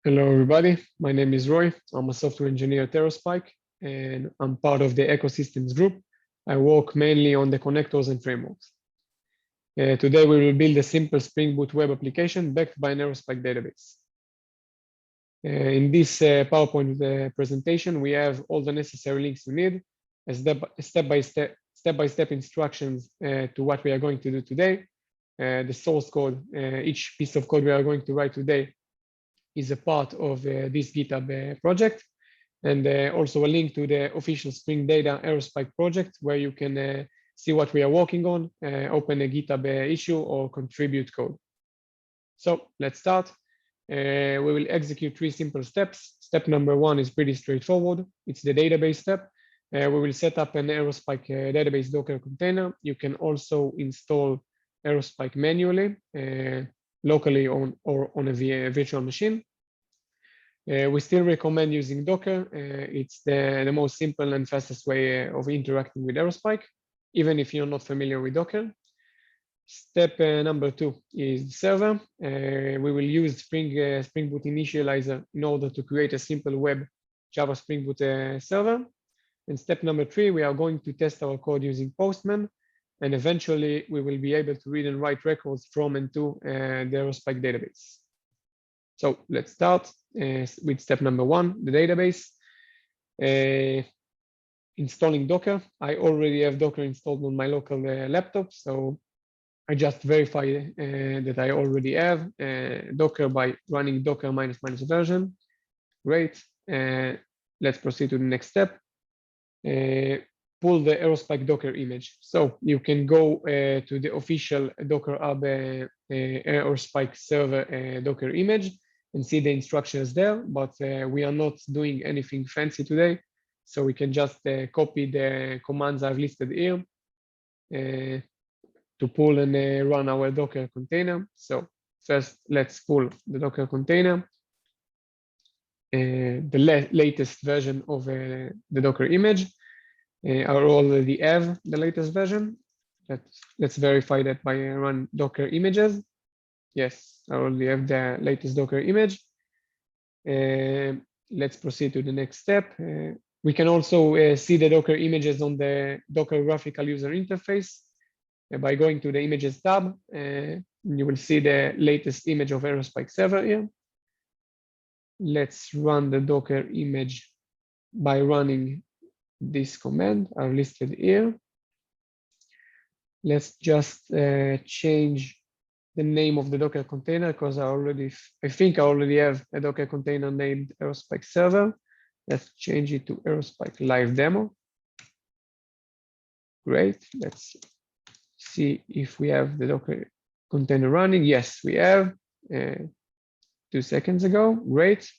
Hello, everybody. My name is Roy. I'm a software engineer at Aerospike, and I'm part of the ecosystems group. I work mainly on the connectors and frameworks. Today, we will build a simple Spring Boot web application backed by an Aerospike database. In this PowerPoint presentation, we have all the necessary links you need, step-by-step instructions to what we are going to do today. The source code, each piece of code we are going to write today is a part of this GitHub project, and also a link to the official Spring Data Aerospike project where you can see what we are working on, open a GitHub issue or contribute code. So let's start. We will execute 3 simple steps. Step number 1 is pretty straightforward. It's the database step. We will set up an Aerospike database Docker container. You can also install Aerospike manually, locally or on a virtual machine. We still recommend using Docker. It's the most simple and fastest way of interacting with Aerospike, even if you're not familiar with Docker. Step number 2 is the server. We will use Spring Boot initializer in order to create a simple web Java Spring Boot server. And step number 3, we are going to test our code using Postman, and eventually we will be able to read and write records from and to the Aerospike database. So let's start with step number 1, the database. Installing Docker. I already have Docker installed on my local laptop, so I just verify that I already have Docker by running docker ---- version. Great. Let's proceed to the next step. Pull the Aerospike Docker image. So you can go to the official Docker Hub Aerospike server Docker image and see the instructions there, but we are not doing anything fancy today. So we can just copy the commands I've listed here to pull and run our Docker container. So first, let's pull the Docker container, the latest version of the Docker image. I already have the latest version. Let's verify that by run Docker images. Yes, I already have the latest Docker image. Let's proceed to the next step. We can also see the Docker images on the Docker graphical user interface. By going to the images tab, you will see the latest image of Aerospike server here. Let's run the Docker image by running this command I've listed here. Let's just change the name of the Docker container because I think I already have a Docker container named Aerospike server. Let's change it to Aerospike live demo. Great. Let's see if we have the Docker container running. Yes, we have 2 seconds ago. Great.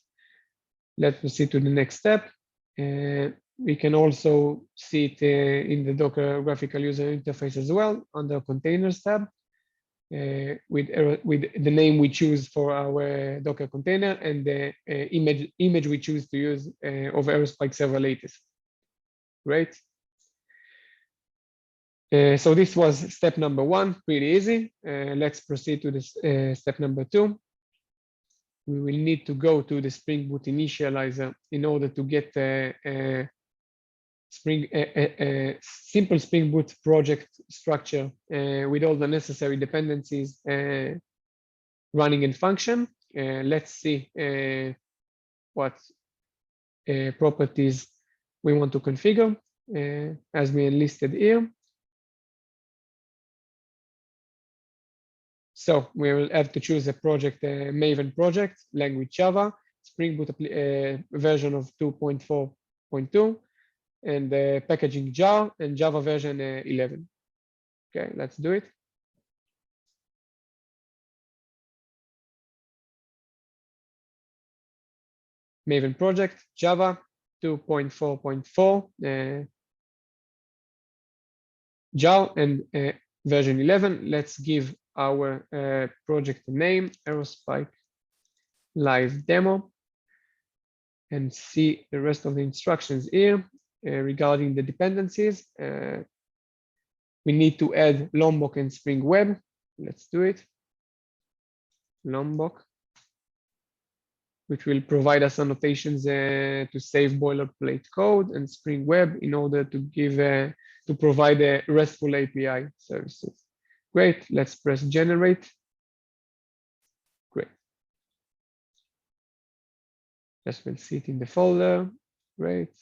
Let's proceed to the next step. We can also see it in the Docker graphical user interface as well under Containers tab with the name we choose for our Docker container and the image we choose to use of Aerospike server latest. Great. So this was step number 1, pretty easy. Let's proceed to this step number 2. We will need to go to the Spring Boot initializer in order to get a simple Spring Boot project structure with all the necessary dependencies running in function. Let's see what properties we want to configure as we enlisted here. So we will have to choose a project, Maven project, language Java, Spring Boot version of 2.4.2, and packaging jar and Java version 11. Okay, let's do it. Maven project, Java 2.4.4, jar and version 11. Let's give our project name, Aerospike live demo, and see the rest of the instructions here. Regarding the dependencies, we need to add Lombok and Spring Web. Let's do it. Lombok which will provide us annotations to save boilerplate code, and Spring Web in order to give to provide a RESTful API services. Great, let's press generate. Great. Just will see it in the folder. Great.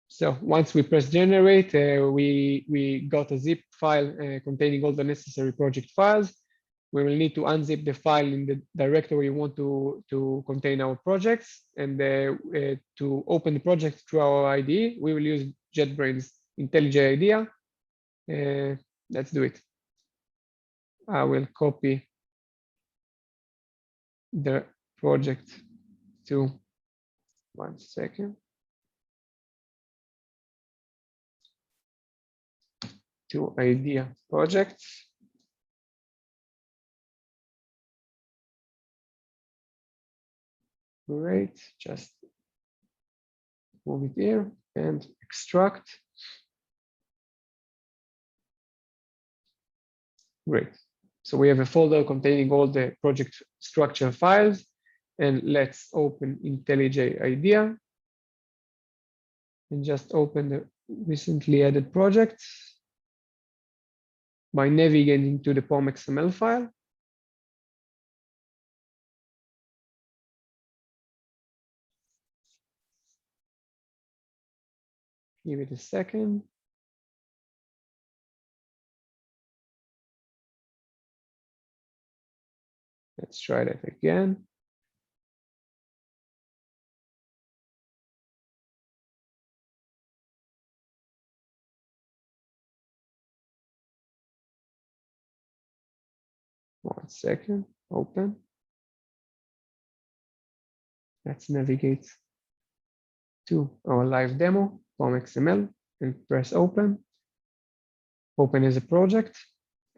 So once we press generate, we got a zip file containing all the necessary project files. We will need to unzip the file in the directory we want to contain our projects. And to open the project through our IDE, we will use JetBrains IntelliJ IDEA. Let's do it. I will copy the project to 1 second. To IDEA projects. Great, just move it here and extract. Great. So we have a folder containing all the project structure files, and let's open IntelliJ IDEA and just open the recently added project by navigating to the POM XML file. Give it a second. Let's try that again. One second, open. Let's navigate to our live demo, POM XML, and press open. Open as a project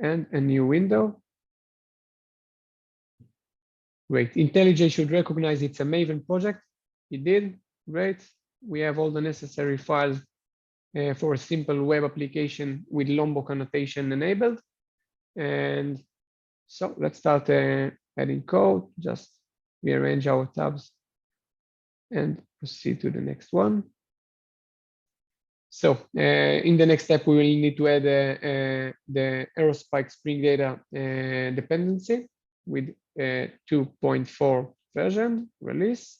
and a new window. Great. IntelliJ should recognize it's a Maven project. It did. Great. We have all the necessary files for a simple web application with Lombok annotation enabled. And so let's start adding code. Just rearrange our tabs and proceed to the next one. So in the next step, we will need to add the Aerospike Spring Data dependency with 2.4 version release.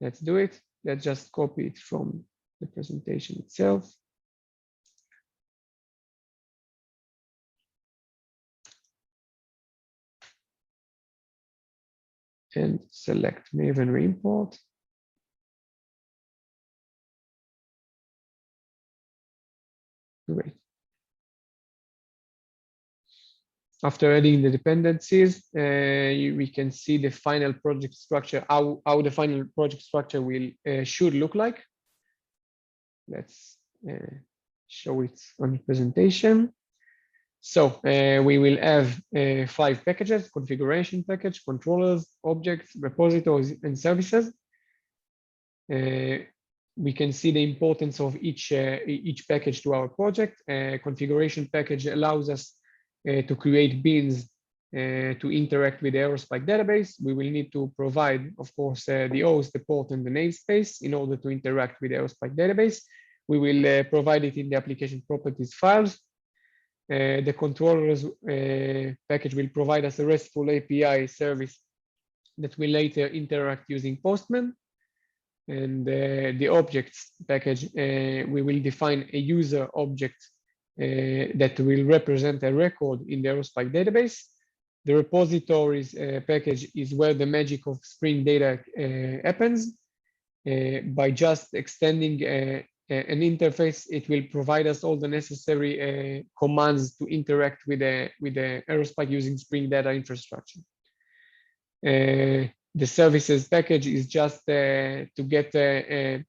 Let's do it. Let's just copy it from the presentation itself. And select Maven reimport. Great. After adding the dependencies, we can see the final project structure, how the final project structure will should look like. Let's show it on the presentation. So we will have 5 packages: configuration package, controllers, objects, repositories, and services. We can see the importance of each package to our project. Configuration package allows us to create beans to interact with the Aerospike database. We will need to provide, of course, the host, the port, and the namespace in order to interact with the Aerospike database. We will provide it in the application properties files. The controllers package will provide us a RESTful API service that will later interact using Postman. And the objects package, we will define a user object that will represent a record in the Aerospike database. The repositories package is where the magic of Spring Data happens. By just extending an interface, it will provide us all the necessary commands to interact with the Aerospike using Spring Data infrastructure. The services package is just to get a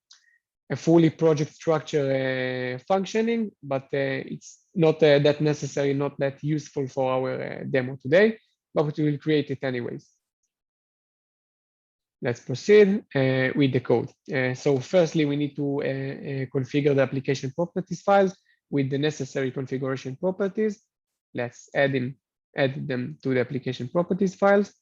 fully project structure functioning, but it's not that necessary, not that useful for our demo today, but we will create it anyways. Let's proceed with the code. So firstly, we need to configure the application properties files with the necessary configuration properties. Let's add in add them to the application properties files.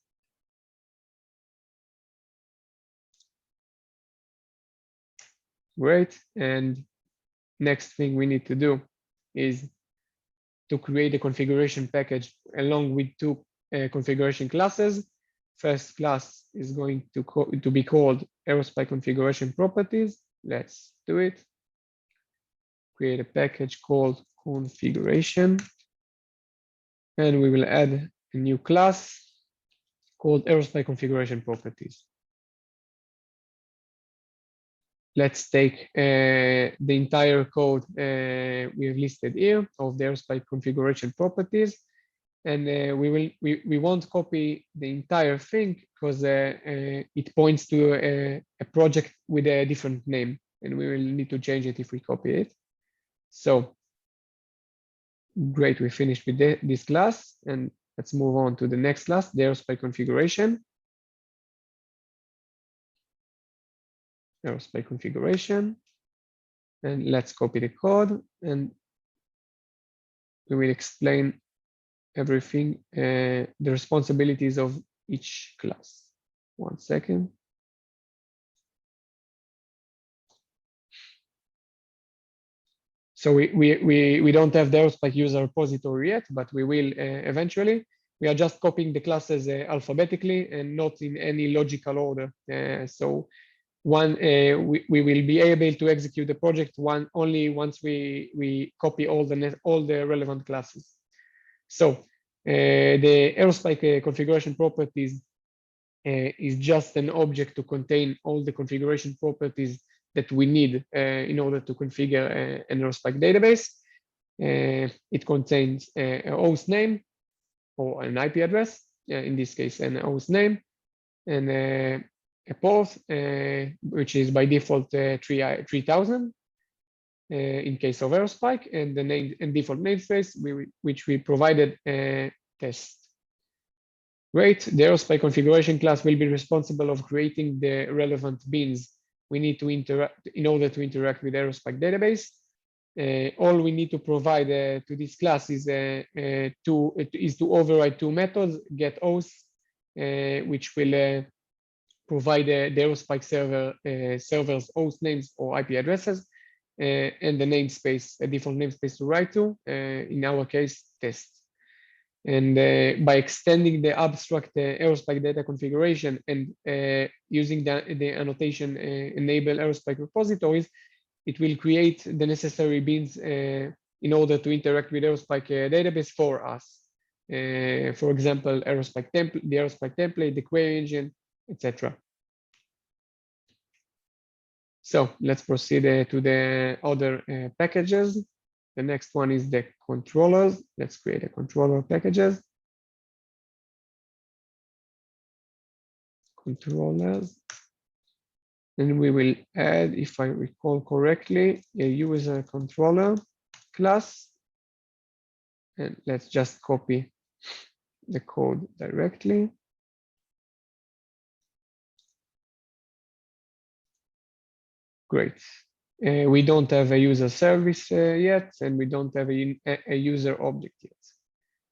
Great. And next thing we need to do is to create a configuration package along with two configuration classes. First class is going to be called Aerospike configuration properties. Let's do it. Create a package called configuration. And we will add a new class called Aerospike configuration properties. Let's take the entire code we have listed here of the Aerospike configuration properties, and we won't copy the entire thing because it points to a project with a different name, and we will need to change it if we copy it. So great, we finished with this class, and let's move on to the next class, the Aerospike configuration. Aerospike configuration, and let's copy the code, and we will explain everything, the responsibilities of each class. 1 second. So we don't have the Aerospike user repository yet, but we will eventually. We are just copying the classes alphabetically and not in any logical order. So we will be able to execute the project only once we copy all the relevant classes. So the Aerospike configuration properties is just an object to contain all the configuration properties that we need in order to configure an Aerospike database. It contains a host name or an IP address, in this case, an host name, and a port, which is by default 3000 in case of Aerospike, and the name and default namespace which we provided test. Great. The Aerospike configuration class will be responsible of creating the relevant beans we need to interact in order to interact with Aerospike database. All we need to provide to this class is to override two methods: get host, which will provide the Aerospike server's host names or IP addresses, and the namespace, a default namespace to write to, in our case, test. And by extending the abstract Aerospike data configuration and using the annotation enable Aerospike repositories, it will create the necessary beans in order to interact with Aerospike database for us. For example, the Aerospike template, the query engine, etc. So let's proceed to the other packages. The next one is the controllers. Let's create a controller packages. Controllers. And we will add, if I recall correctly, a user controller class. And let's just copy the code directly. Great. We don't have a user service yet, and we don't have a user object yet.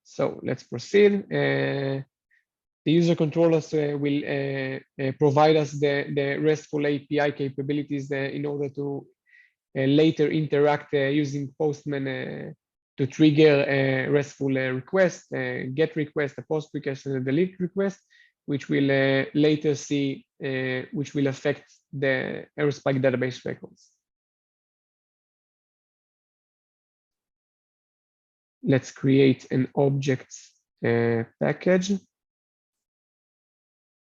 So let's proceed. The user controllers will provide us the RESTful API capabilities in order to later interact using Postman to trigger a RESTful request, GET request, a POST request, and a DELETE request, which will later see, which will affect the Aerospike database records. Let's create an objects package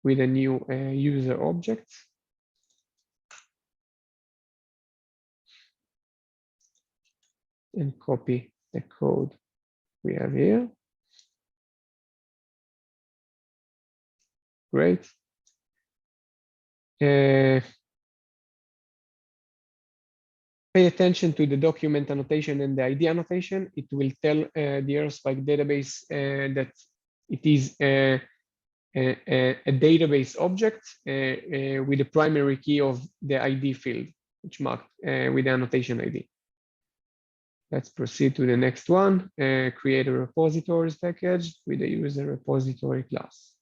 with a new user object. And copy the code we have here. Great. Pay attention to the document annotation and the ID annotation. It will tell the Aerospike database that it is a database object with the primary key of the ID field, which marked with the annotation ID. Let's proceed to the next one. Create a repositories package with a user repository class.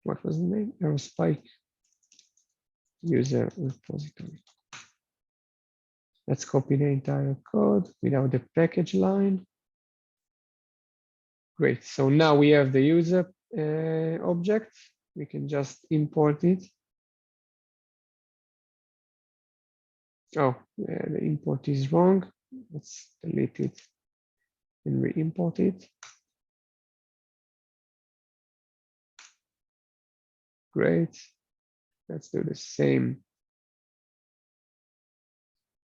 What was the name? Aerospike user repository. Let's copy the entire code without the package line. Great. So now we have the user object. We can just import it. Oh, the import is wrong. Let's delete it and re-import it. Great. Let's do the same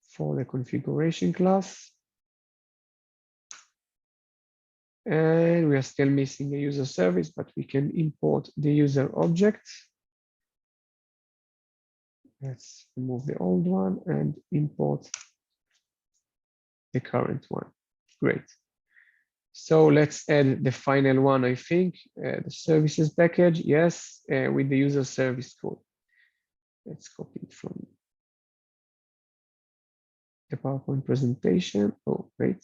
for the configuration class. And we are still missing a user service, but we can import the user object. Let's remove the old one and import the current one. Great. So let's add the final one, I think, the services package. Yes, with the user service code. Let's copy it from the PowerPoint presentation. Oh, wait.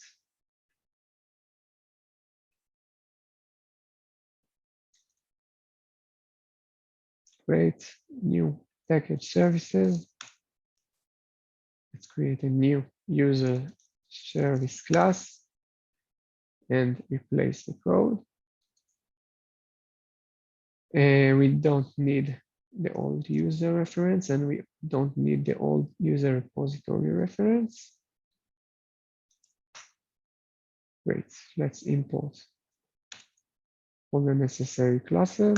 Great, new package services. Let's create a new user service class and replace the code. We don't need the old user reference and we don't need the old user repository reference. Great, let's import all the necessary classes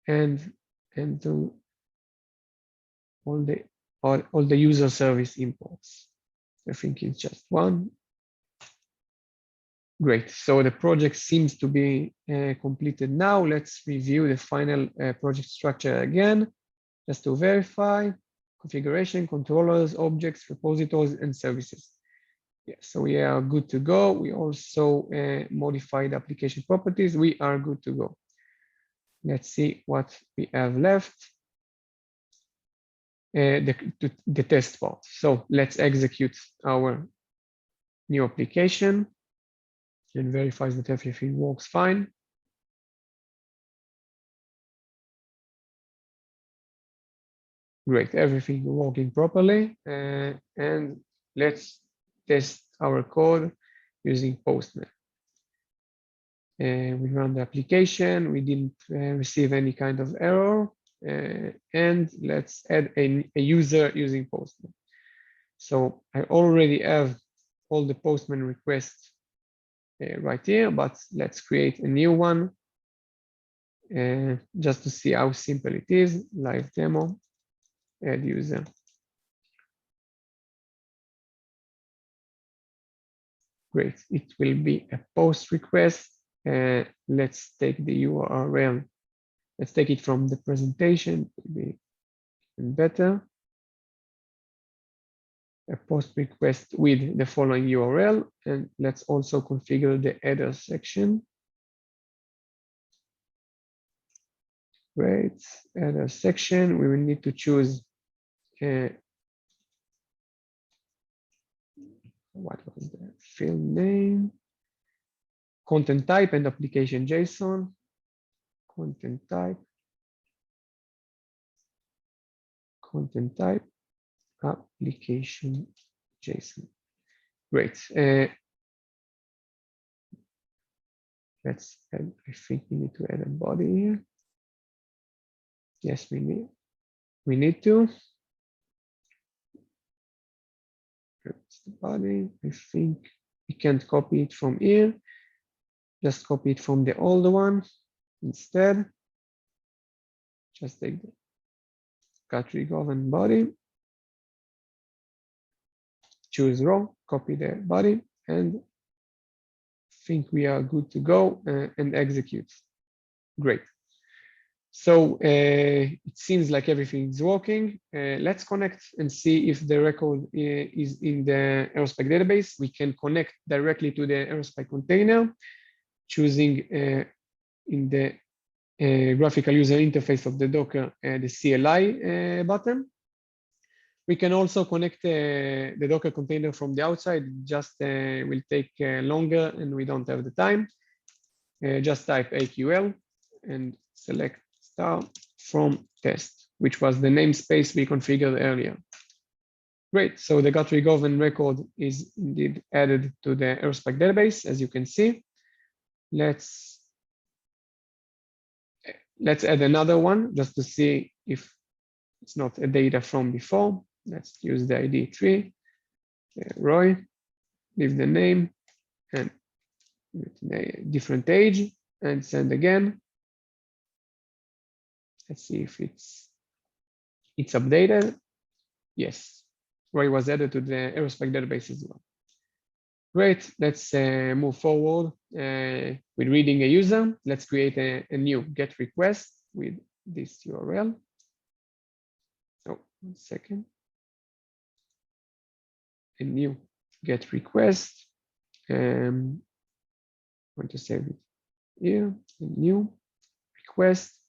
and do all the user service imports. I think it's just one. Great, so the project seems to be completed now. Let's review the final project structure again, just to verify. Configuration, controllers, objects, repositories, and services. Yeah, so we are good to go. We also modified application properties. We are good to go. Let's see what we have left. The test part. So let's execute our new application and verifies that everything works fine. Great, everything working properly. And let's test our code using Postman. We run the application. We didn't receive any kind of error. And let's add a user using Postman. So I already have all the Postman requests right here, but let's create a new one just to see how simple it is. Live demo, add user. Great, it will be a post request. Let's take the URL. Let's take it from the presentation, it will be even better. A post request with the following URL, and let's also configure the header section. Great, header section. We will need to choose what was the field name, content type, and application JSON. Content type, application JSON. Great. Let's add, I think we need to add a body here. Yes, we need to. That's the body. I think we can't copy it from here. Just copy it from the older one instead. Just take the category govern body. Choose row, copy the body, and think we are good to go and execute. Great. So it seems like everything is working. Let's connect and see if the record is in the Aerospike database. We can connect directly to the Aerospike container, choosing in the graphical user interface of the Docker, the CLI button. We can also connect the Docker container from the outside, just will take longer and we don't have the time. Just type AQL and select start from test, which was the namespace we configured earlier. Great, so the gut govern record is indeed added to the Aerospike database, as you can see. Let's add another one just to see if it's not a data from before. Let's use the ID 3, Roy, leave the name and a different age and send again. Let's see if it's updated. Yes, Roy was added to the Aerospike database as well. Great, let's move forward with reading a user. Let's create a new GET request with this URL. So 1 second. A new GET request. I'm going to save it here. A new request,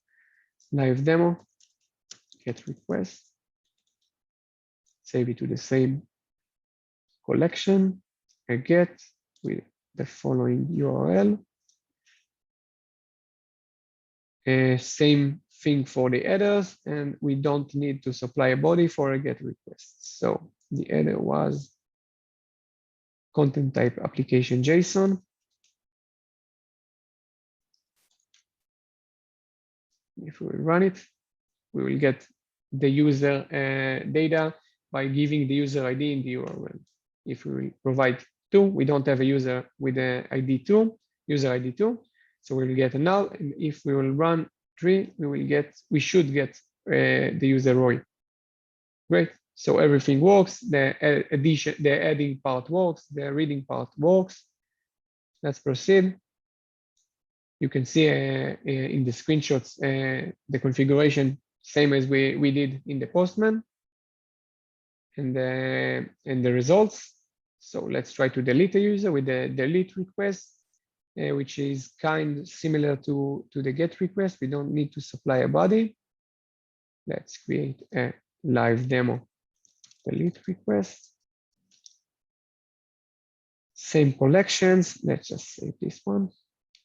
live demo, GET request. Save it to the same collection. A GET with the following URL. Same thing for the headers, and we don't need to supply a body for a GET request. So the header was content type application JSON. If we run it, we will get the user data by giving the user ID in the URL. If we provide 2, we don't have a user with the ID 2, user ID 2, so we will get a null. And if we will run 3, we should get the user Roy. Great. So everything works. The adding part works. The reading part works. Let's proceed. You can see in the screenshots the configuration, same as we did in the Postman, and the results. So let's try to delete a user with the delete request, which is similar to the GET request. We don't need to supply a body. Let's create a live demo delete request. Same collections. Let's just save this one.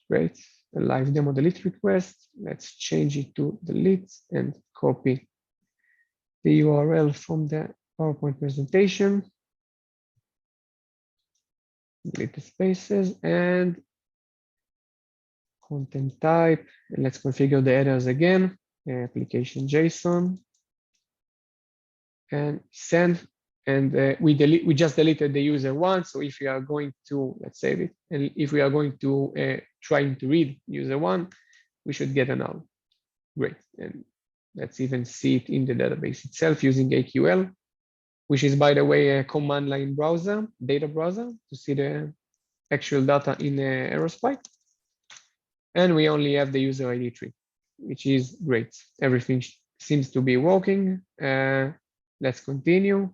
Great. A live demo delete request. Let's change it to delete and copy the URL from the PowerPoint presentation. Delete the spaces and content type. And let's configure the headers again. Application JSON. And send, and we just deleted the user one. So if we are going to, let's save it, and if we are going to trying to read user one, we should get a null. Great, and let's even see it in the database itself using AQL, which is, by the way, a command line browser, data browser, to see the actual data in Aerospike. And we only have the user ID 3, which is great. Everything seems to be working. Let's continue.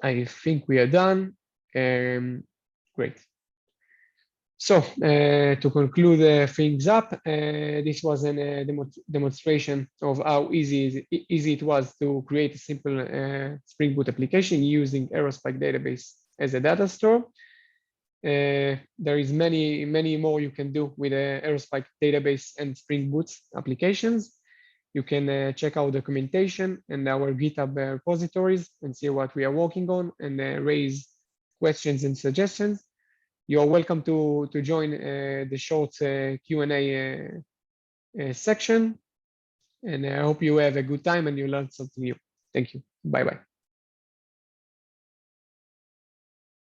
I think we are done. Great. So to conclude things up, this was a demonstration of how easy it was to create a simple Spring Boot application using Aerospike database as a data store. There is many more you can do with Aerospike database and Spring Boot applications. You can check out documentation and our GitHub repositories and see what we are working on and raise questions and suggestions. You're welcome to join the short Q&A section. And I hope you have a good time and you learned something new. Thank you. Bye-bye.